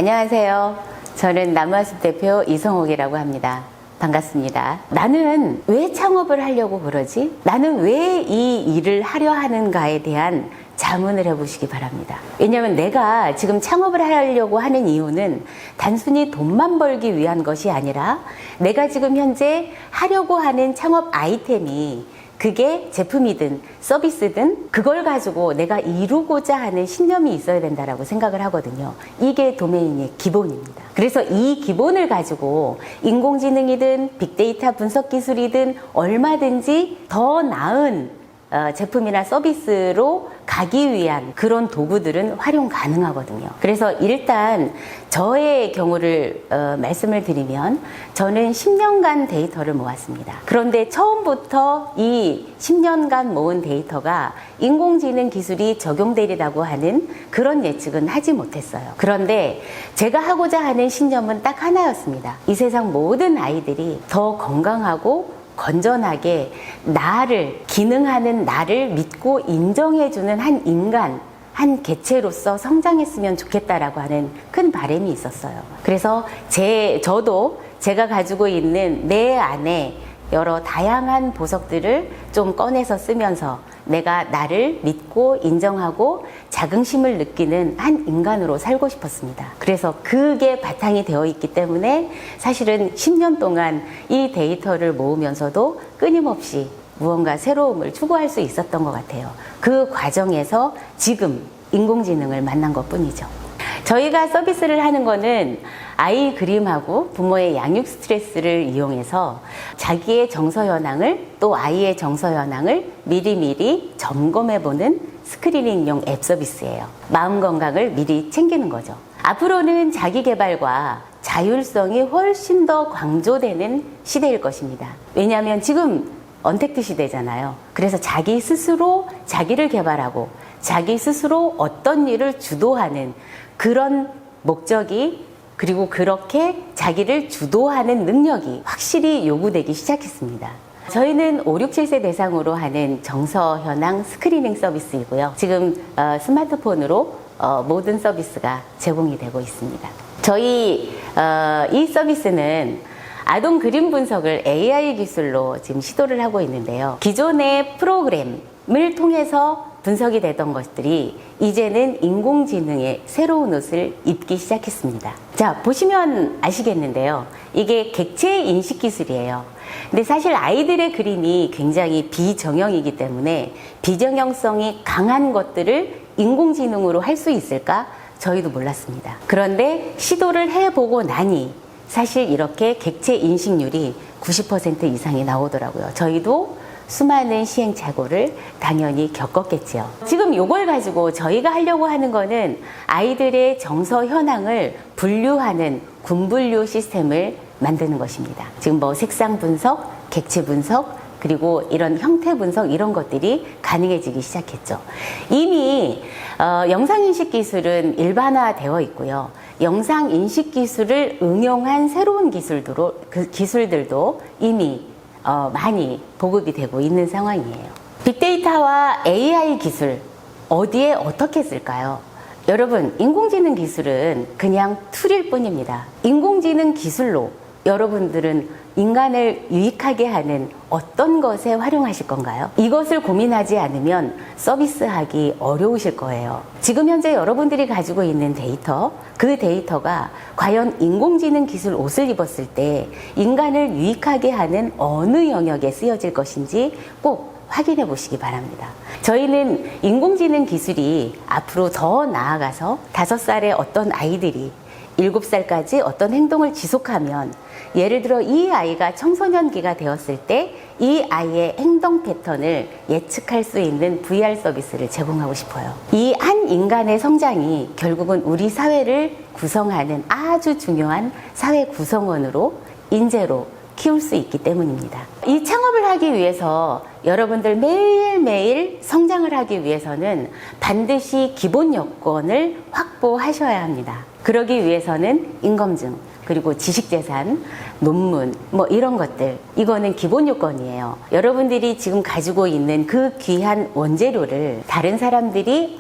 안녕하세요. 저는 나무아숲 대표 이성옥이라고 합니다. 반갑습니다. 나는 왜 창업을 하려고 그러지? 나는 왜 이 일을 하려 하는가에 대한 자문을 해보시기 바랍니다. 왜냐하면 내가 지금 창업을 하려고 하는 이유는 단순히 돈만 벌기 위한 것이 아니라 내가 지금 현재 하려고 하는 창업 아이템이 그게 제품이든 서비스든 그걸 가지고 내가 이루고자 하는 신념이 있어야 된다라고 생각을 하거든요. 이게 도메인의 기본입니다. 그래서 이 기본을 가지고 인공지능이든 빅데이터 분석 기술이든 얼마든지 더 나은 제품이나 서비스로 가기 위한 그런 도구들은 활용 가능하거든요. 그래서 일단 저의 경우를 말씀을 드리면 저는 10년간 데이터를 모았습니다. 그런데 처음부터 이 10년간 모은 데이터가 인공지능 기술이 적용되리라고 하는 그런 예측은 하지 못했어요. 그런데 제가 하고자 하는 신념은 딱 하나였습니다. 이 세상 모든 아이들이 더 건강하고 건전하게 기능하는 나를 믿고 인정해주는 한 인간, 한 개체로서 성장했으면 좋겠다라고 하는 큰 바람이 있었어요. 그래서 저도 제가 가지고 있는 내 안에 여러 다양한 보석들을 좀 꺼내서 쓰면서 내가 나를 믿고 인정하고 자긍심을 느끼는 한 인간으로 살고 싶었습니다. 그래서 그게 바탕이 되어 있기 때문에 사실은 10년 동안 이 데이터를 모으면서도 끊임없이 무언가 새로움을 추구할 수 있었던 것 같아요. 그 과정에서 지금 인공지능을 만난 것 뿐이죠. 저희가 서비스를 하는 거는 아이 그림하고 부모의 양육 스트레스를 이용해서 자기의 정서 현황을 또 아이의 정서 현황을 미리미리 점검해보는 스크리닝용 앱 서비스예요. 마음 건강을 미리 챙기는 거죠. 앞으로는 자기 개발과 자율성이 훨씬 더 강조되는 시대일 것입니다. 왜냐하면 지금 언택트 시대잖아요. 그래서 자기 스스로 자기를 개발하고 자기 스스로 어떤 일을 주도하는 그런 목적이 그리고 그렇게 자기를 주도하는 능력이 확실히 요구되기 시작했습니다. 저희는 5, 6, 7세 대상으로 하는 정서 현황 스크리닝 서비스이고요. 지금 스마트폰으로 모든 서비스가 제공이 되고 있습니다. 저희 이 서비스는 아동 그림 분석을 AI 기술로 지금 시도를 하고 있는데요. 기존의 프로그램을 통해서 분석이 되던 것들이 이제는 인공지능의 새로운 옷을 입기 시작했습니다. 자, 보시면 아시겠는데요. 이게 객체 인식 기술이에요. 근데 사실 아이들의 그림이 굉장히 비정형이기 때문에 비정형성이 강한 것들을 인공지능으로 할 수 있을까? 저희도 몰랐습니다. 그런데 시도를 해보고 나니 사실 이렇게 객체 인식률이 90% 이상이 나오더라고요. 저희도 수많은 시행착오를 당연히 겪었겠지요. 지금 이걸 가지고 저희가 하려고 하는 거는 아이들의 정서 현황을 분류하는 군분류 시스템을 만드는 것입니다. 지금 뭐 색상 분석, 객체 분석, 그리고 이런 형태 분석 이런 것들이 가능해지기 시작했죠. 이미 영상인식 기술은 일반화되어 있고요. 영상인식 기술을 응용한 새로운 기술들도 이미 많이 보급이 되고 있는 상황이에요. 빅데이터와 AI 기술 어디에 어떻게 쓸까요? 여러분, 인공지능 기술은 그냥 툴일 뿐입니다. 인공지능 기술로 여러분들은 인간을 유익하게 하는 어떤 것에 활용하실 건가요? 이것을 고민하지 않으면 서비스하기 어려우실 거예요. 지금 현재 여러분들이 가지고 있는 데이터, 그 데이터가 과연 인공지능 기술 옷을 입었을 때 인간을 유익하게 하는 어느 영역에 쓰여질 것인지 꼭 확인해 보시기 바랍니다. 저희는 인공지능 기술이 앞으로 더 나아가서 5살의 어떤 아이들이 7살까지 어떤 행동을 지속하면 예를 들어 이 아이가 청소년기가 되었을 때 이 아이의 행동 패턴을 예측할 수 있는 VR 서비스를 제공하고 싶어요. 이 한 인간의 성장이 결국은 우리 사회를 구성하는 아주 중요한 사회 구성원으로 인재로 키울 수 있기 때문입니다. 이 창업을 하기 위해서 여러분들 매일매일 성장을 하기 위해서는 반드시 기본 여건을 확보하셔야 합니다. 그러기 위해서는 인검증, 그리고 지식재산, 논문, 뭐 이런 것들, 이거는 기본 요건이에요. 여러분들이 지금 가지고 있는 그 귀한 원재료를 다른 사람들이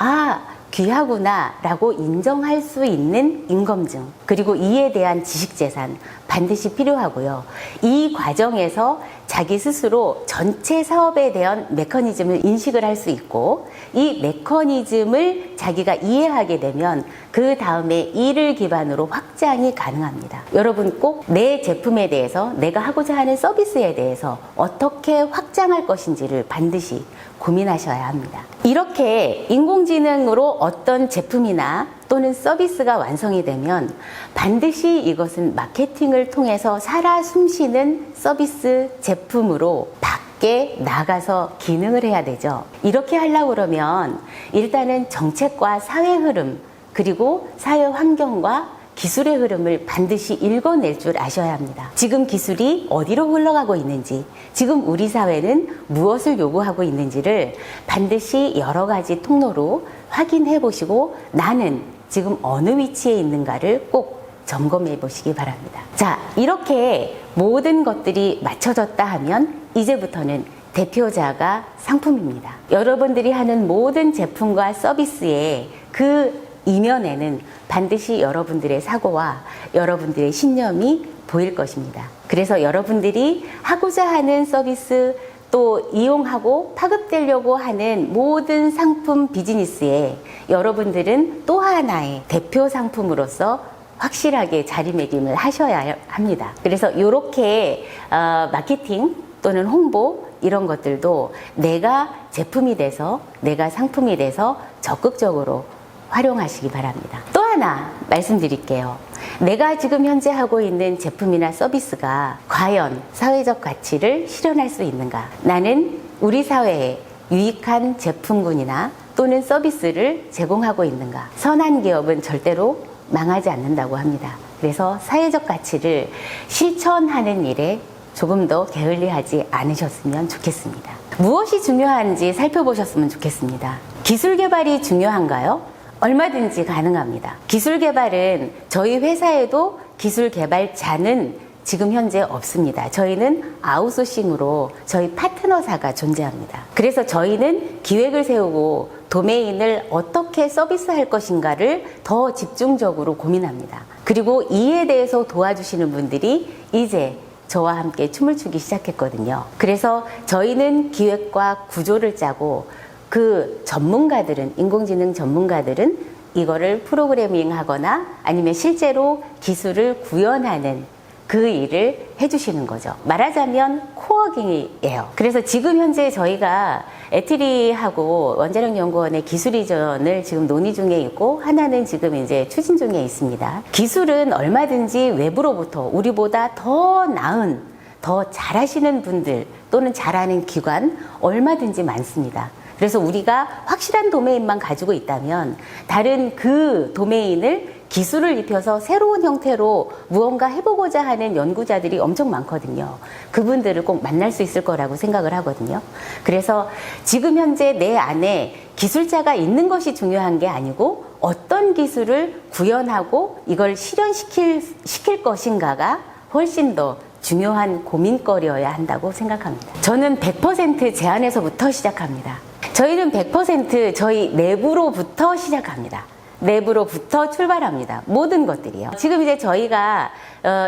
귀하구나 라고 인정할 수 있는 인검증, 그리고 이에 대한 지식재산 반드시 필요하고요. 이 과정에서 자기 스스로 전체 사업에 대한 메커니즘을 인식을 할 수 있고, 이 메커니즘을 자기가 이해하게 되면 그 다음에 이를 기반으로 확장이 가능합니다. 여러분 꼭 내 제품에 대해서, 내가 하고자 하는 서비스에 대해서 어떻게 확장할 것인지를 반드시 고민하셔야 합니다. 이렇게 인공지능으로 어떤 제품이나 또는 서비스가 완성이 되면 반드시 이것은 마케팅을 통해서 살아 숨쉬는 서비스 제품으로 밖에 나가서 기능을 해야 되죠. 이렇게 하려고 그러면 일단은 정책과 사회 흐름, 그리고 사회 환경과 기술의 흐름을 반드시 읽어낼 줄 아셔야 합니다. 지금 기술이 어디로 흘러가고 있는지, 지금 우리 사회는 무엇을 요구하고 있는지를 반드시 여러 가지 통로로 확인해 보시고, 나는 지금 어느 위치에 있는가를 꼭 점검해 보시기 바랍니다. 자, 이렇게 모든 것들이 맞춰졌다 하면 이제부터는 대표자가 상품입니다. 여러분들이 하는 모든 제품과 서비스의 그 이면에는 반드시 여러분들의 사고와 여러분들의 신념이 보일 것입니다. 그래서 여러분들이 하고자 하는 서비스, 또 이용하고 파급되려고 하는 모든 상품 비즈니스에 여러분들은 또 하나의 대표 상품으로서 확실하게 자리매김을 하셔야 합니다. 그래서 이렇게 마케팅 또는 홍보 이런 것들도 내가 제품이 돼서, 내가 상품이 돼서 적극적으로 활용하시기 바랍니다. 또 하나 말씀드릴게요. 내가 지금 현재 하고 있는 제품이나 서비스가 과연 사회적 가치를 실현할 수 있는가? 나는 우리 사회에 유익한 제품군이나 또는 서비스를 제공하고 있는가? 선한 기업은 절대로 망하지 않는다고 합니다. 그래서 사회적 가치를 실천하는 일에 조금 더 게을리하지 않으셨으면 좋겠습니다. 무엇이 중요한지 살펴보셨으면 좋겠습니다. 기술 개발이 중요한가요? 얼마든지 가능합니다. 기술 개발은 저희 회사에도 기술 개발자는 지금 현재 없습니다. 저희는 아웃소싱으로 저희 파트너사가 존재합니다. 그래서 저희는 기획을 세우고 도메인을 어떻게 서비스할 것인가를 더 집중적으로 고민합니다. 그리고 이에 대해서 도와주시는 분들이 이제 저와 함께 춤을 추기 시작했거든요. 그래서 저희는 기획과 구조를 짜고, 그 전문가들은, 인공지능 전문가들은 이거를 프로그래밍 하거나 아니면 실제로 기술을 구현하는 그 일을 해주시는 거죠. 말하자면 코어깅이에요. 그래서 지금 현재 저희가 에트리하고 원자력연구원의 기술 이전을 지금 논의 중에 있고, 하나는 지금 이제 추진 중에 있습니다. 기술은 얼마든지 외부로부터 우리보다 더 나은, 더 잘하시는 분들 또는 잘하는 기관 얼마든지 많습니다. 그래서 우리가 확실한 도메인만 가지고 있다면 다른 그 도메인을 기술을 입혀서 새로운 형태로 무언가 해보고자 하는 연구자들이 엄청 많거든요. 그분들을 꼭 만날 수 있을 거라고 생각을 하거든요. 그래서 지금 현재 내 안에 기술자가 있는 것이 중요한 게 아니고, 어떤 기술을 구현하고 이걸 실현시킬 것인가가 훨씬 더 중요한 고민거리여야 한다고 생각합니다. 저는 100% 제 안에서부터 시작합니다. 저희는 100% 저희 내부로부터 시작합니다. 내부로부터 출발합니다. 모든 것들이요. 지금 이제 저희가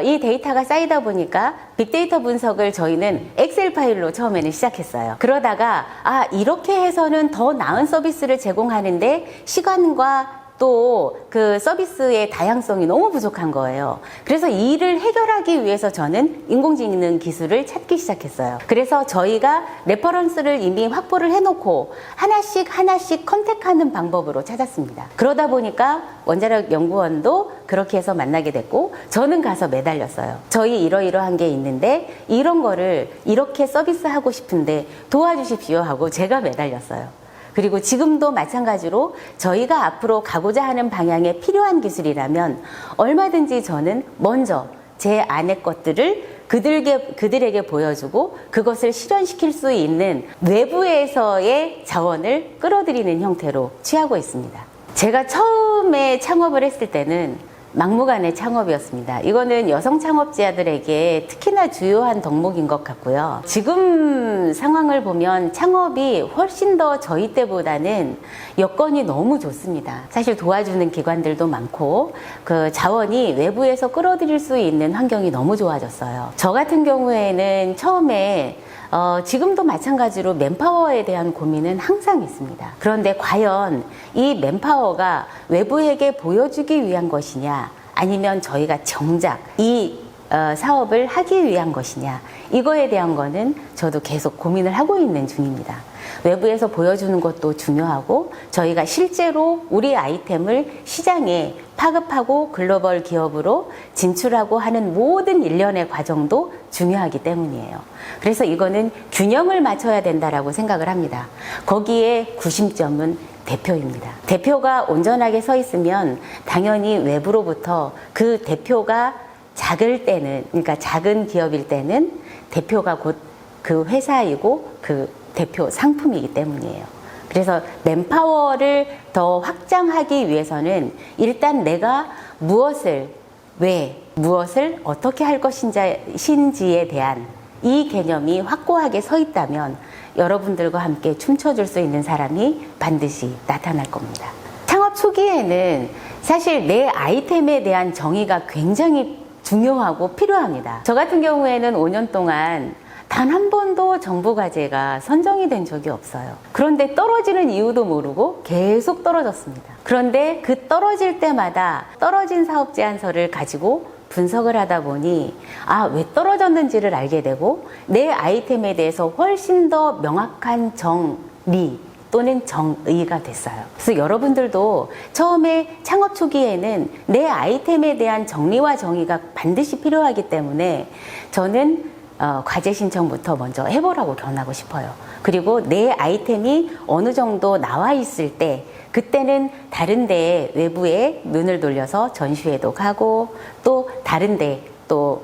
이 데이터가 쌓이다 보니까 빅데이터 분석을 저희는 엑셀 파일로 처음에는 시작했어요. 그러다가 이렇게 해서는 더 나은 서비스를 제공하는데 시간과 또 그 서비스의 다양성이 너무 부족한 거예요. 그래서 이 일을 해결하기 위해서 저는 인공지능 기술을 찾기 시작했어요. 그래서 저희가 레퍼런스를 이미 확보를 해놓고 하나씩 컨택하는 방법으로 찾았습니다. 그러다 보니까 원자력 연구원도 그렇게 해서 만나게 됐고, 저는 가서 매달렸어요. 저희 이러이러한 게 있는데 이런 거를 이렇게 서비스하고 싶은데 도와주십시오 하고 제가 매달렸어요. 그리고 지금도 마찬가지로 저희가 앞으로 가고자 하는 방향에 필요한 기술이라면 얼마든지 저는 먼저 제 안의 것들을 그들에게 보여주고 그것을 실현시킬 수 있는 외부에서의 자원을 끌어들이는 형태로 취하고 있습니다. 제가 처음에 창업을 했을 때는 막무가내 창업이었습니다. 이거는 여성 창업자들에게 특히나 꽤나 주요한 덕목인 것 같고요. 지금 상황을 보면 창업이 훨씬 더 저희 때보다는 여건이 너무 좋습니다. 사실 도와주는 기관들도 많고 그 자원이 외부에서 끌어들일 수 있는 환경이 너무 좋아졌어요. 저 같은 경우에는 처음에 지금도 마찬가지로 맨파워에 대한 고민은 항상 있습니다. 그런데 과연 이 맨파워가 외부에게 보여주기 위한 것이냐, 아니면 저희가 정작 이 사업을 하기 위한 것이냐, 이거에 대한 거는 저도 계속 고민을 하고 있는 중입니다. 외부에서 보여주는 것도 중요하고 저희가 실제로 우리 아이템을 시장에 파급하고 글로벌 기업으로 진출하고 하는 모든 일련의 과정도 중요하기 때문이에요. 그래서 이거는 균형을 맞춰야 된다라고 생각을 합니다. 거기에 구심점은 대표입니다. 대표가 온전하게 서 있으면 당연히 외부로부터 그 대표가 작을 때는, 그러니까 작은 기업일 때는 대표가 곧 그 회사이고 그 대표 상품이기 때문이에요. 그래서 맨파워를 더 확장하기 위해서는 일단 내가 무엇을, 왜, 무엇을 어떻게 할 것인지에 대한 이 개념이 확고하게 서 있다면 여러분들과 함께 춤춰줄 수 있는 사람이 반드시 나타날 겁니다. 창업 초기에는 사실 내 아이템에 대한 정의가 굉장히 중요하고 필요합니다. 저 같은 경우에는 5년 동안 단 한 번도 정부 과제가 선정이 된 적이 없어요. 그런데 떨어지는 이유도 모르고 계속 떨어졌습니다. 그런데 그 떨어질 때마다 떨어진 사업 제안서를 가지고 분석을 하다 보니 왜 떨어졌는지를 알게 되고 내 아이템에 대해서 훨씬 더 명확한 정리 또는 정의가 됐어요. 그래서 여러분들도 처음에 창업 초기에는 내 아이템에 대한 정리와 정의가 반드시 필요하기 때문에 저는 과제 신청부터 먼저 해보라고 권하고 싶어요. 그리고 내 아이템이 어느 정도 나와 있을 때 그때는 다른 데에 외부에 눈을 돌려서 전시회도 가고 또 다른 데 또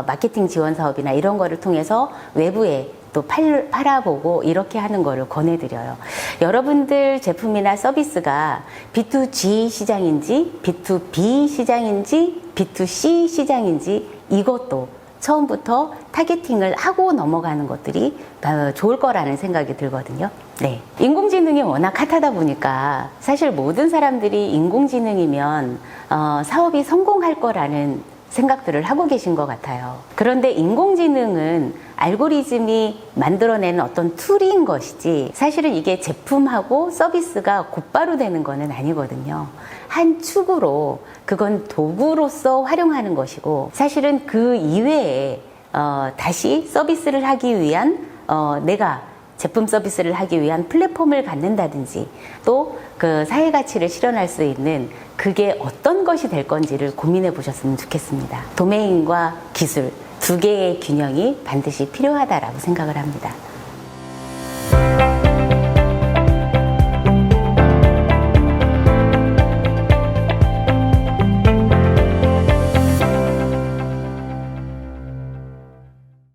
마케팅 지원 사업이나 이런 거를 통해서 외부에 또 팔아보고 이렇게 하는 거를 권해드려요. 여러분들 제품이나 서비스가 B2G 시장인지 B2B 시장인지 B2C 시장인지 이것도 처음부터 타겟팅을 하고 넘어가는 것들이 좋을 거라는 생각이 들거든요. 네. 인공지능이 워낙 핫하다 보니까 사실 모든 사람들이 인공지능이면 사업이 성공할 거라는 생각들을 하고 계신 것 같아요. 그런데 인공지능은 알고리즘이 만들어내는 어떤 툴인 것이지 사실은 이게 제품하고 서비스가 곧바로 되는 거는 아니거든요. 한 축으로 그건 도구로서 활용하는 것이고 사실은 그 이외에 다시 서비스를 하기 위한 내가 제품 서비스를 하기 위한 플랫폼을 갖는다든지 또 그 사회 가치를 실현할 수 있는 그게 어떤 것이 될 건지를 고민해 보셨으면 좋겠습니다. 도메인과 기술 두 개의 균형이 반드시 필요하다라고 생각을 합니다.